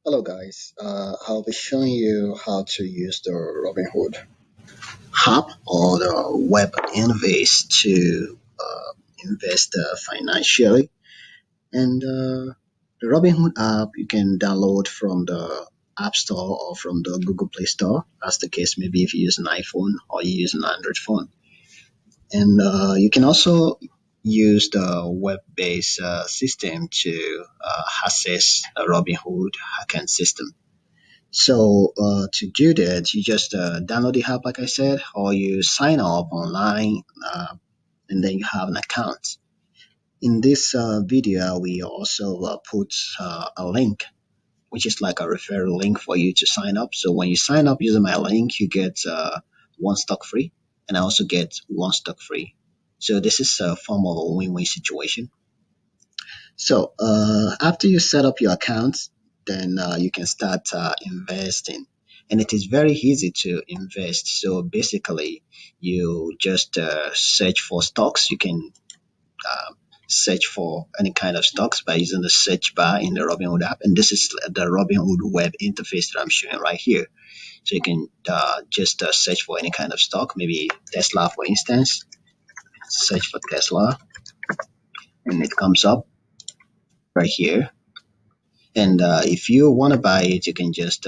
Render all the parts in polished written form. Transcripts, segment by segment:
Hello guys, I'll be showing you how to use the Robinhood app or the web interface to invest financially. And the Robinhood app you can download from the App Store or from the Google Play Store, as the case may be if you use an iPhone or you use an Android phone. And you can also use the web-based system to access a Robinhood account system. So to do that, you just download the app, like I said, or you sign up online, and then you have an account. In this video, we also put a link, which is like a referral link for you to sign up. So when you sign up using my link, you get one stock free, and I also get one stock free. So this is a form of a win-win situation. So after you set up your account, then you can start investing. And it is very easy to invest. So basically, you just search for stocks. You can uh, search for any kind of stocks by using the search bar in the Robinhood app. And this is the Robinhood web interface that I'm showing right here. So you can just search for any kind of stock, maybe Tesla, for instance. Search for Tesla, and it comes up right here. And if you want to buy it, you can just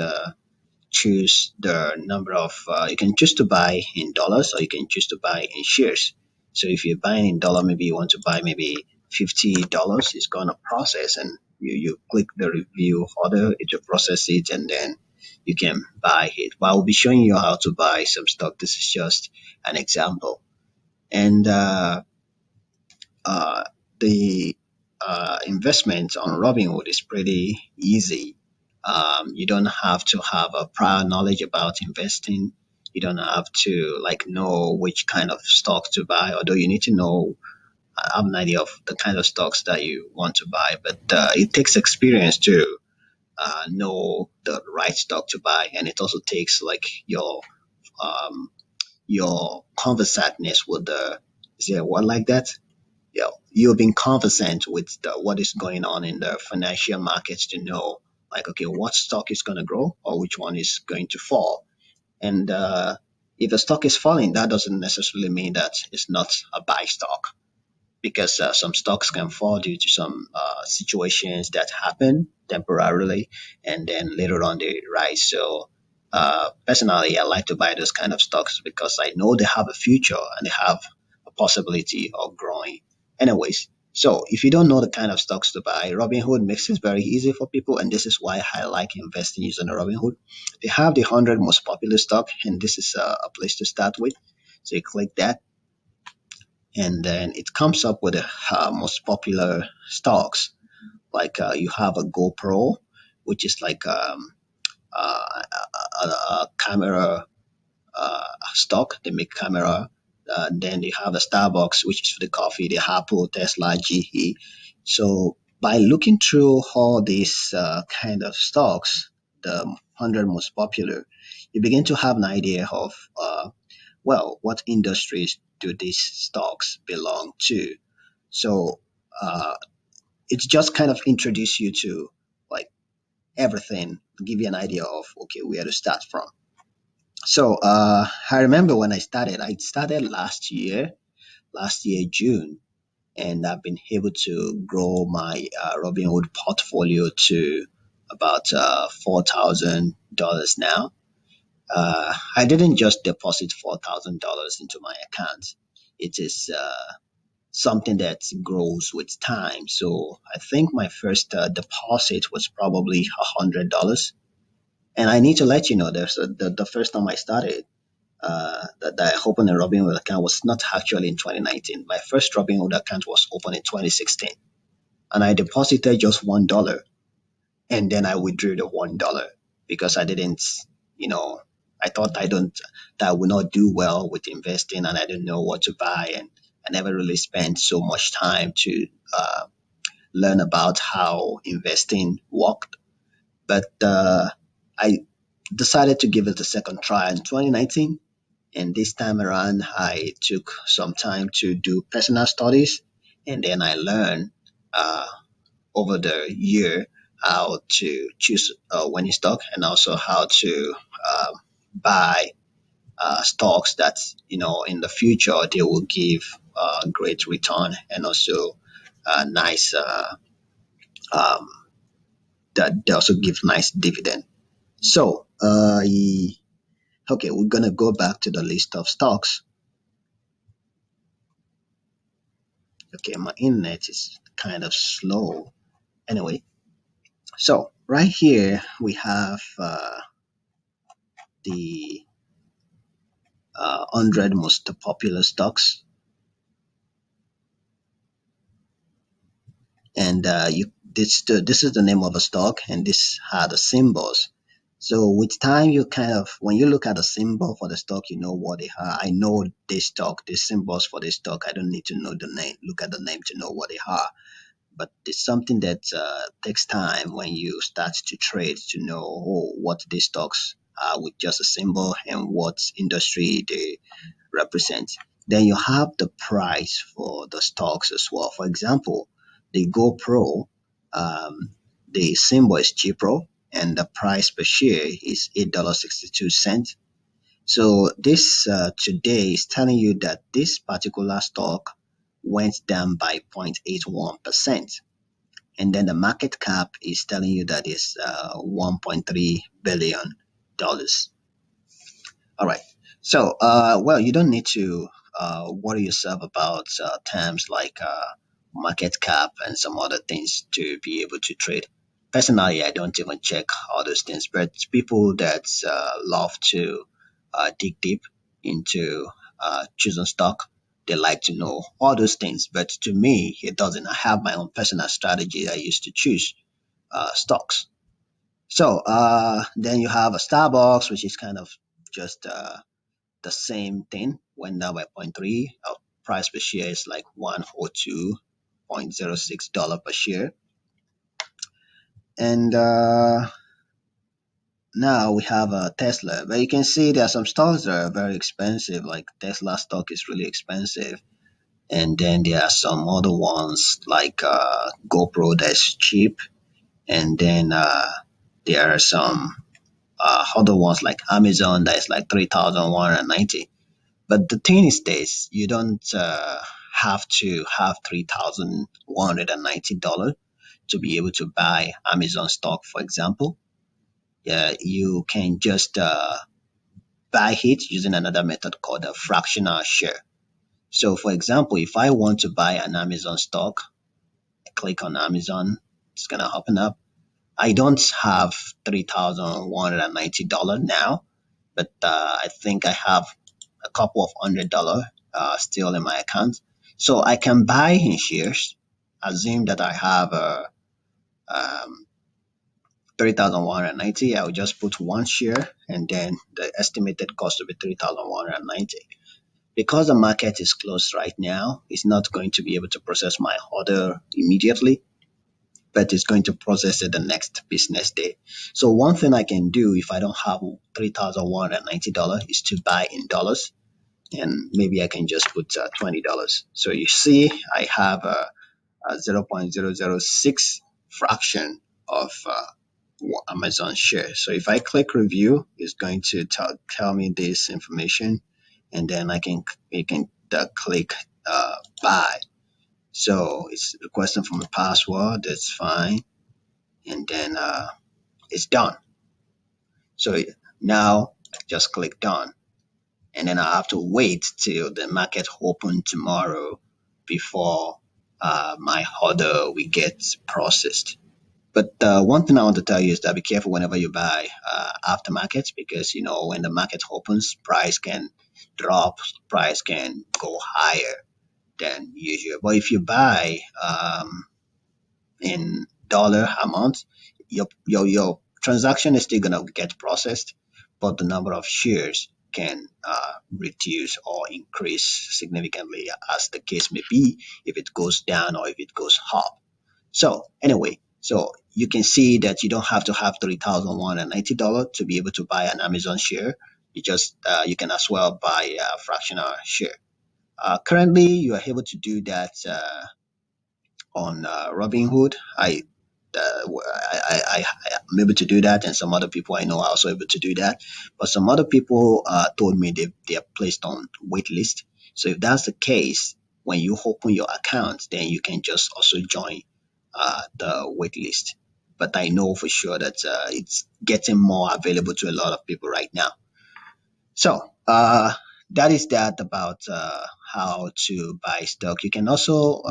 choose the number of, you can choose to buy in dollars or you can choose to buy in shares. So if you're buying in dollar, maybe you want to buy maybe $50, it's going to process and you click the review order, it will process it and then you can buy it. But I'll be showing you how to buy some stock. This is just an example. And uh, the investment on Robinhood is pretty easy. You don't have to have a prior knowledge about investing. You don't have to like know which kind of stocks to buy, although you need to know have an idea of the kind of stocks that you want to buy. But it takes experience to know the right stock to buy, and it also takes like um, your conversateness with the is there a word like that? You've been conversant with what is going on in the financial markets to know like okay what stock is going to grow or which one is going to fall. And if a stock is falling, that doesn't necessarily mean that it's not a buy stock, because some stocks can fall due to some situations that happen temporarily and then later on they rise. So personally, I like to buy those kind of stocks because I know they have a future and they have a possibility of growing. Anyways, so if you don't know the kind of stocks to buy, Robinhood makes it very easy for people, and this is why I like investing using Robinhood. They have the 100 most popular stock, and this is a place to start with. So you click that, and then it comes up with the most popular stocks. Like you have a GoPro, which is like a camera stock. They make camera. Then you have the Starbucks, which is for the coffee. The Apple, Tesla, GE. So by looking through all these kind of stocks, the 100 most popular, you begin to have an idea of well, what industries do these stocks belong to? So uh, it's just kind of introduce you to like everything, give you an idea of okay where to start from. So I remember when I started last year June, and I've been able to grow my Robinhood portfolio to about $4,000 now. I didn't just deposit $4,000 into my account. It is something that grows with time. So I think my first deposit was probably $100. And I need to let you know, the first time I started, that I opened a Robinhood account was not actually in 2019. My first Robinhood account was opened in 2016, and I deposited just $1, and then I withdrew the $1 because I didn't, you know, I thought that I would not do well with investing, and I didn't know what to buy, and I never really spent so much time to learn about how investing worked. But I decided to give it a second try in 2019. And this time around, I took some time to do personal studies, and then I learned uh, over the year. how to choose a winning stock, and also how to buy stocks that in the future they will give great return, and also nice um, that they also give nice dividend. So okay, we're gonna go back to the list of stocks. Okay, my internet is kind of slow. Anyway, so right here we have the 100 most popular stocks, and this is the name of the stock, and this are the symbols. So with time, you kind of when you look at the symbol for the stock, you know what they are. I know this stock, these symbols for this stock. I don't need to know the name. Look at the name to know what they are. But it's something that takes time when you start to trade to know what these stocks are with just a symbol and what industry they represent. Then you have the price for the stocks as well. For example, the GoPro, um, the symbol is GPRO, and the price per share is $8.62. So this today is telling you that this particular stock went down by 0.81%, and then the market cap is telling you that it's $1.3 billion. All right. So, well, you don't need to worry yourself about terms like market cap and some other things to be able to trade. Personally, I don't even check all those things, but people that love to dig deep into choosing stock, they like to know all those things. But to me, it doesn't. I have my own personal strategy I used to choose stocks. So then you have a Starbucks, which is kind of just the same thing, went down by zero point 0.3. Price per share is like $102.06 per share. And now we have a Tesla, but you can see there are some stocks that are very expensive, like Tesla stock is really expensive. And then there are some other ones like GoPro that's cheap. And then there are some other ones like Amazon that is like 3,190. But the thing is this, you don't have to have $3,190 to be able to buy Amazon stock, for example. Yeah, you can just buy it using another method called a fractional share. So, for example, if I want to buy an Amazon stock, I click on Amazon, it's going to open up. I don't have $3,190 now, but I think I have a couple of $100 still in my account. So I can buy in shares, assume that I have 3,190. I'll just put one share, and then the estimated cost will be 3,190. Because the market is closed right now, it's not going to be able to process my order immediately, but it's going to process it the next business day. So one thing I can do if I don't have $3,190 is to buy in dollars, and maybe I can just put $20. So you see, I have a 0.006 fraction of Amazon share. So if I click review, it's going to tell me this information, and then I can click buy. So it's requesting from a password. That's fine, and then it's done. So now I just click done, and then I have to wait till the market open tomorrow before my order will get processed. But one thing I want to tell you is that be careful whenever you buy after market, because when the market opens, price can drop, price can go higher than usual. But if you buy in dollar amount, your transaction is still gonna get processed, but the number of shares can reduce or increase significantly as the case may be, if it goes down or if it goes up. So anyway, so you can see that you don't have to have $3,190 to be able to buy an Amazon share. You can as well buy a fractional share. Currently, you are able to do that on Robinhood. I I'm able to do that, and some other people I know are also able to do that. But some other people told me they are placed on wait list. So if that's the case, when you open your account, then you can just also join the wait list. But I know for sure that it's getting more available to a lot of people right now. So that is that about how to buy stock. You can also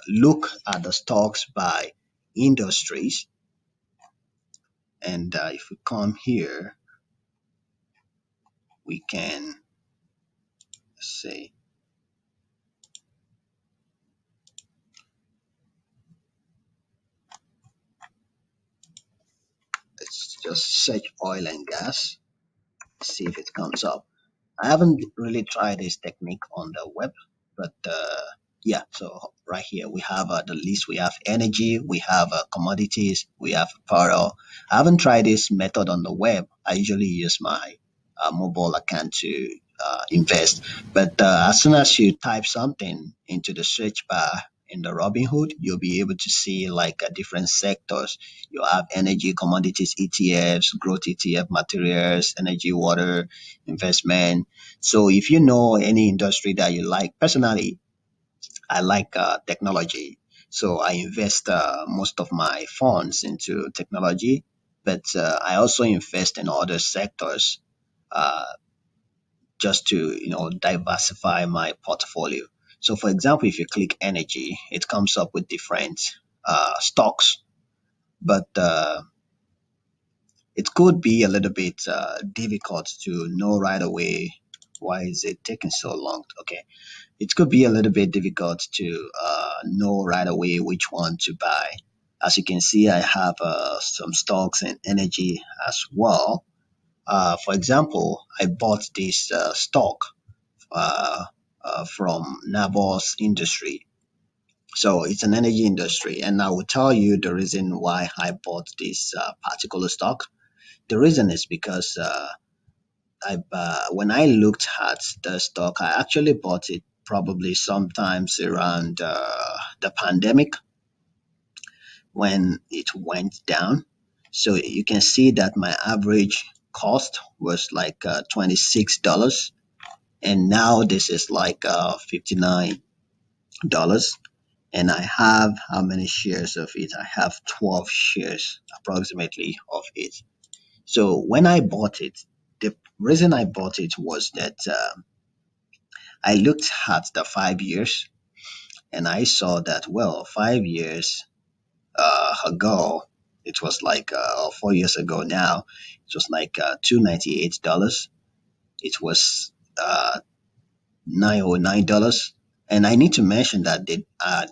look at the stocks by industries. And if we come here, we can say, let's just search oil and gas, see if it comes up. I haven't really tried this technique on the web, but yeah, so right here we have the list. We have energy, we have commodities, we have apparel. I haven't tried this method on the web. I usually use my mobile account to invest. But as soon as you type something into the search bar in the Robinhood, you'll be able to see like different sectors. You have energy, commodities, ETFs, growth ETF, materials, energy, water, investment. So if you know any industry that you like, personally, I like technology. So I invest most of my funds into technology, but I also invest in other sectors uh, just to diversify my portfolio. So for example, if you click energy, it comes up with different stocks, but it could be a little bit difficult to know right away. Why is it taking so long? Okay, it could be a little bit difficult to know right away which one to buy. As you can see, I have some stocks in energy as well. For example, I bought this stock uh, from Navos Industry. So it's an energy industry, and I will tell you the reason why I bought this particular stock. The reason is because when I looked at the stock, I actually bought it probably sometimes around the pandemic when it went down. So you can see that my average cost was like $26, and now this is like $59. And I have how many shares of it? I have 12 shares approximately of it. So when I bought it, the reason I bought it was that I looked at the 5 years and I saw that, well, 5 years ago, it was like 4 years ago now, it was like $298. It was $909. And I need to mention that they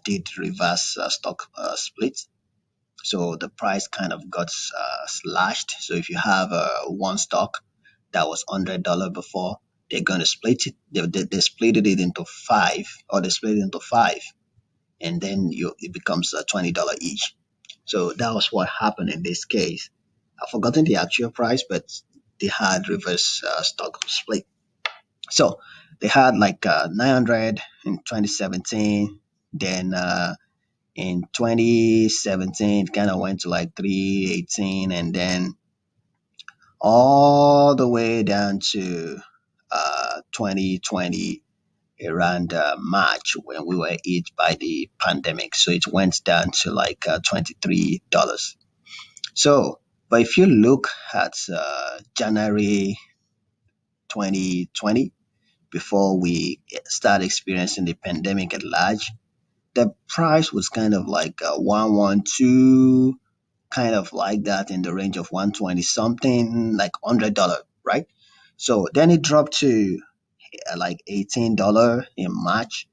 did reverse stock split. So the price kind of got slashed. So if you have one stock that was $100 before, they're going to split it. They split it into five, or they split it into five, and then it becomes $20 each. So that was what happened in this case. I've forgotten the actual price, but they had reverse stock split. So they had like 900 in 2017, then in 2017 it kind of went to like 318, and then all the way down to 2020 around March when we were hit by the pandemic. So it went down to like $23. So, but if you look at January 2020, before we start experiencing the pandemic at large, the price was kind of like 112, kind of like that, in the range of 120 something, like $100, right? So then it dropped to like $18 in March.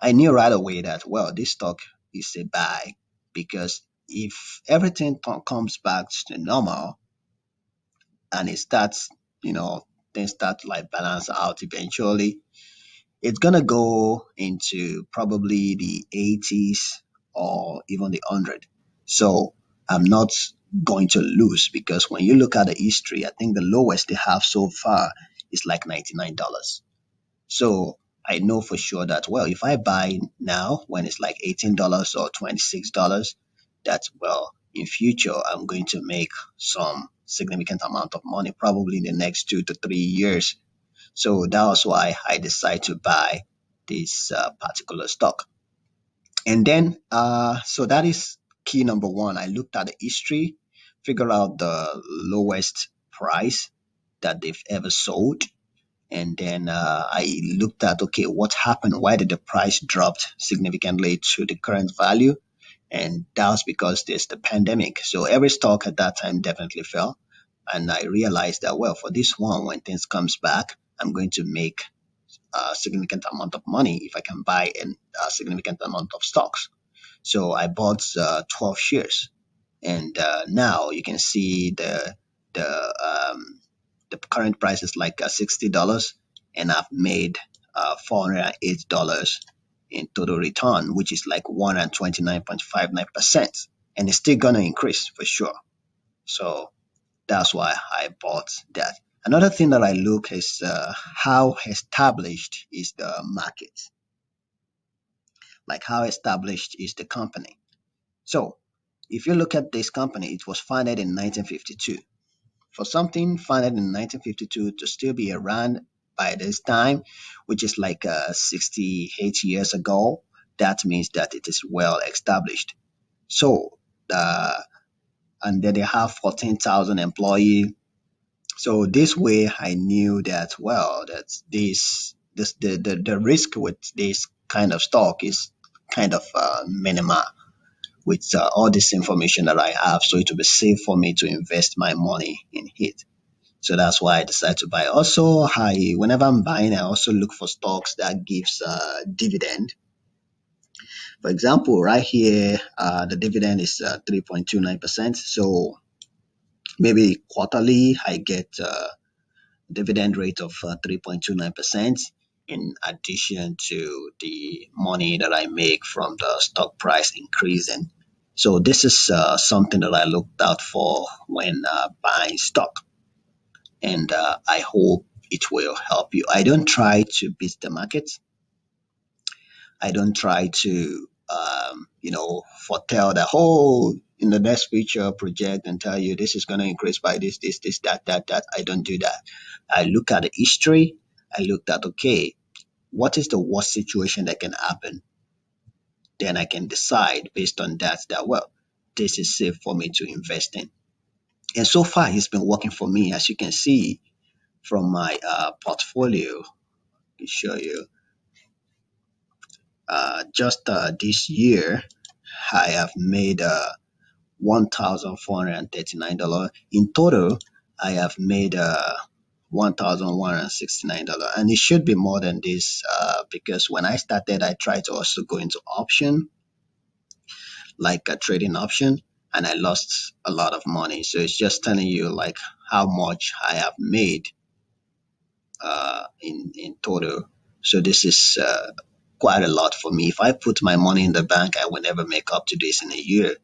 I knew right away that, well, this stock is a buy, because if everything comes back to normal and it starts, you know, things start to like balance out eventually, it's gonna go into probably the 80s or even the 100. So I'm not going to lose, because when you look at the history, I think the lowest they have so far is like $99. So I know for sure that, well, if I buy now when it's like $18 or $26, that, well, in future I'm going to make some significant amount of money, probably in the next 2 to 3 years. So that was why I decided to buy this particular stock. And then, so that is key number one. I looked at the history, figure out the lowest price that they've ever sold. And then I looked at, okay, what happened? Why did the price drop significantly to the current value? And that was because there's the pandemic. So every stock at that time definitely fell. And I realized that, well, for this one, when things comes back, I'm going to make a significant amount of money if I can buy a significant amount of stocks. So I bought 12 shares, and now you can see the um, the current price is like $60, and I've made $408 in total return, which is like 129.59%, and it's still gonna increase for sure. So that's why I bought that. Another thing that I look is how established is the market, like how established is the company. So if you look at this company, it was founded in 1952. For something founded in 1952 to still be around by this time, which is like 68 years ago, that means that it is well established. So, uh, and then they have 14,000 employees. So this way, I knew that, well, that the risk with this kind of stock is kind of minimal with all this information that I have. So it will be safe for me to invest my money in it. So that's why I decided to buy. Also, whenever I'm buying, I also look for stocks that gives dividend. For example, right here, the dividend is 3.29%. So maybe quarterly, I get dividend rate of 3.29% in addition to the money that I make from the stock price increasing. So this is something that I looked out for when buying stock, and I hope it will help you. I don't try to beat the market. I don't try to, foretell the whole in the next future project and tell you this is going to increase by this, that. I don't do that. I look at the history. I looked at, okay, what is the worst situation that can happen? Then I can decide based on that, well, this is safe for me to invest in. And so far, it's been working for me, as you can see from my portfolio. I can show you. Just this year, I have made $1,439. In total, I have made $1,169, and it should be more than this because when I started, I tried to also go into option, like a trading option, and I lost a lot of money. So it's just telling you like how much I have made in total. So this is quite a lot for me. If I put my money in the bank, I will never make up to this in a year.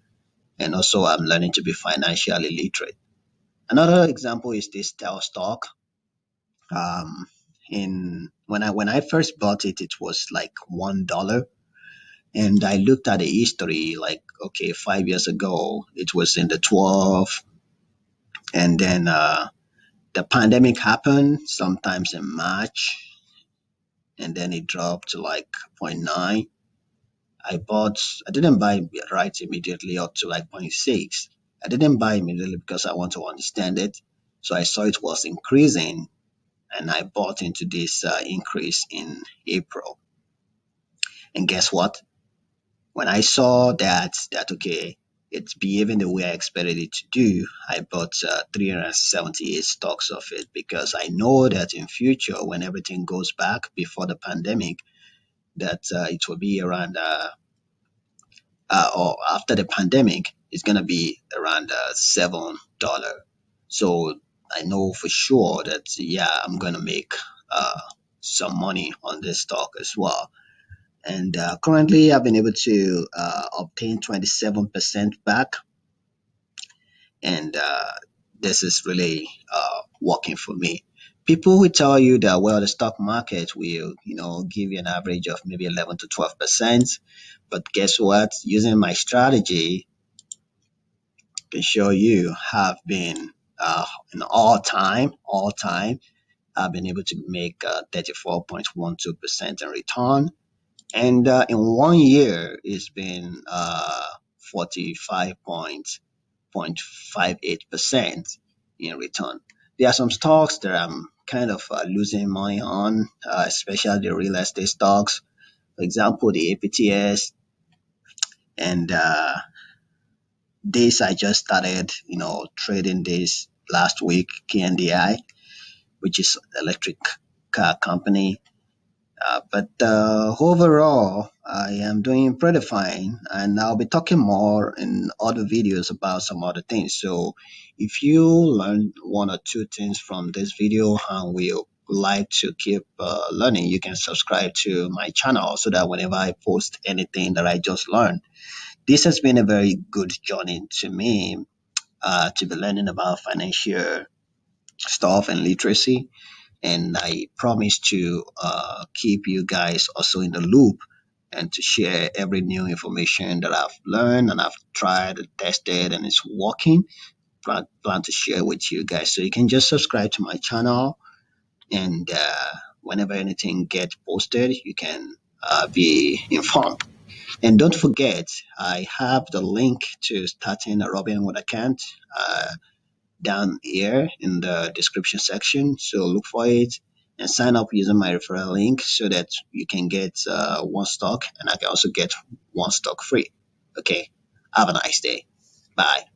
And also, I'm learning to be financially literate. Another example is this Tel stock. Um, in when I first bought it, it was like $1, and I looked at the history. Like, okay, 5 years ago, it was in the 12, and then the pandemic happened sometimes in March, and then it dropped to like zero point 0.9. I didn't buy right immediately up to like zero point 0.6. I didn't buy immediately because I want to understand it. So I saw it was increasing, and I bought into this increase in April. And guess what? When I saw that okay, it's behaving the way I expected it to do, I bought 378 stocks of it because I know that in future when everything goes back before the pandemic, that it will be around or after the pandemic, it's gonna be around $7. So I know for sure that yeah, I'm gonna make some money on this stock as well. And currently, I've been able to obtain 27% back, and this is really working for me. People will tell you that well, the stock market will give you an average of maybe 11 to 12%, but guess what? Using my strategy, can show you have been in all time, I've been able to make 34.12% in return. And in 1 year, it's been 45.58% in return. There are some stocks that I'm kind of losing money on, especially the real estate stocks. For example, the APTS, and this I just started, trading this last week, KNDI, which is electric car company. But overall, I am doing pretty fine, and I'll be talking more in other videos about some other things. So, if you learn one or two things from this video and will like to keep learning, you can subscribe to my channel so that whenever I post anything that I just learned, this has been a very good journey to me to be learning about financial stuff and literacy, and I promise to keep you guys also in the loop and to share every new information that I've learned and I've tried and tested and it's working. Plan to share with you guys. So you can just subscribe to my channel, and whenever anything gets posted, you can be informed. And don't forget, I have the link to starting a Robinhood account. Down here in the description section. So look for it and sign up using my referral link so that you can get one stock and I can also get one stock free. Okay. Have a nice day. Bye.